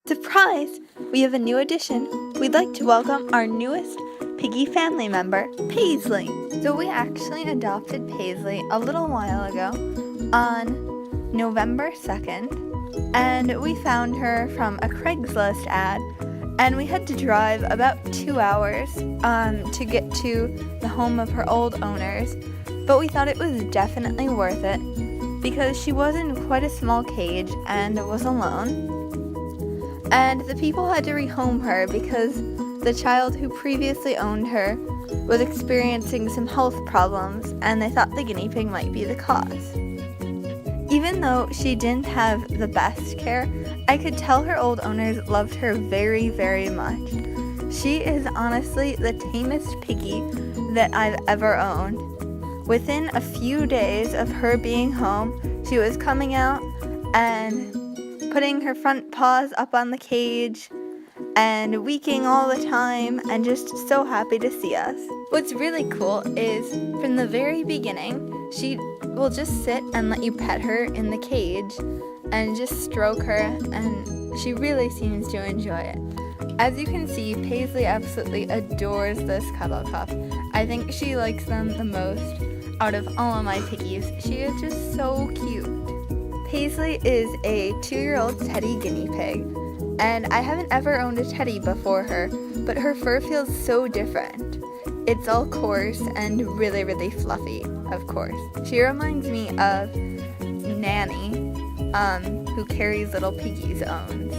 Surprise! We have a new addition. We'd like to welcome our newest piggy family member, Paisley. So we actually adopted Paisley a little while ago on November 2nd, and we found her from a Craigslist ad, and we had to drive about 2 hours to get to the home of her old owners, but we thought it was definitely worth it because she was in quite a small cage and was alone. And the people had to rehome her because the child who previously owned her was experiencing some health problems, and they thought the guinea pig might be the cause. Even though she didn't have the best care, I could tell her old owners loved her very, very much. She is honestly the tamest piggy that I've ever owned. Within a few days of her being home, she was coming out and putting her front paws up on the cage and weeking all the time and just so happy to see us. What's really cool is from the very beginning, she will just sit and let you pet her in the cage and just stroke her, and she really seems to enjoy it. As you can see, Paisley absolutely adores this cuddle cup. I think she likes them the most out of all of my piggies. She is just so cute. Paisley is a 2-year-old teddy guinea pig, and I haven't ever owned a teddy before her, but her fur feels so different. It's all coarse and really, really fluffy, of course. She reminds me of Nanny, who Carrie's little piggies owns.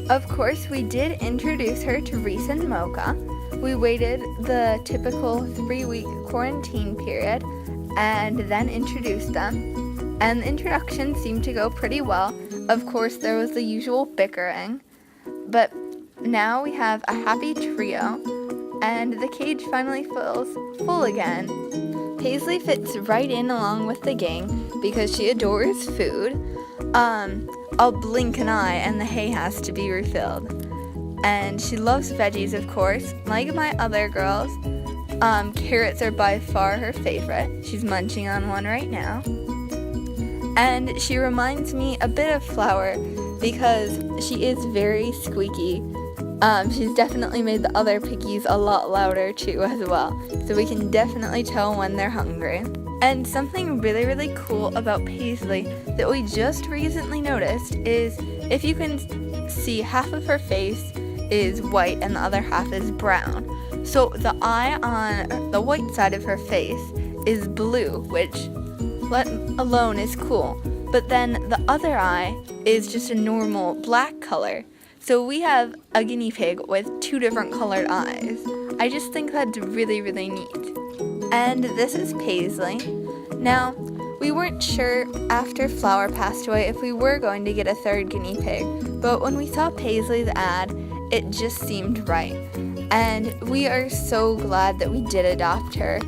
Of course, we did introduce her to Reese and Mocha. We waited the typical 3-week quarantine period and then introduced them. And the introduction seemed to go pretty well. Of course, there was the usual bickering, but now we have a happy trio, and the cage finally feels full again. Paisley fits right in along with the gang because she adores food. I'll blink an eye and the hay has to be refilled. And she loves veggies, of course, like my other girls. Carrots are by far her favorite. She's munching on one right now. And she reminds me a bit of Flower because she is very squeaky. She's definitely made the other piggies a lot louder too as well, so we can definitely tell when they're hungry. And something really, really cool about Paisley that we just recently noticed is if you can see, half of her face is white and the other half is brown. So the eye on the white side of her face is blue, which let alone is cool, but then the other eye is just a normal black color. So we have a guinea pig with 2 different colored eyes. I just think that's really, really neat. And this is Paisley. Now, we weren't sure after Flower passed away if we were going to get a 3rd guinea pig, but when we saw Paisley's ad, it just seemed right. And we are so glad that we did adopt her.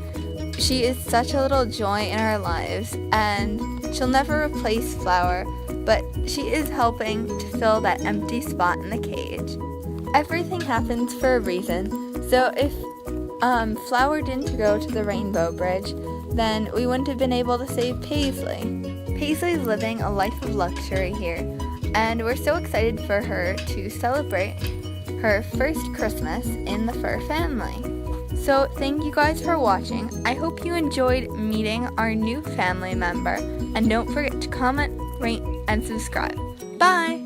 She is such a little joy in our lives, and she'll never replace Flower, but she is helping to fill that empty spot in the cage. Everything happens for a reason, so if Flower didn't go to the Rainbow Bridge, then we wouldn't have been able to save Paisley. Paisley's living a life of luxury here, and we're so excited for her to celebrate her first Christmas in the fur family. So thank you guys for watching. I hope you enjoyed meeting our new family member, and don't forget to comment, rate, and subscribe. Bye!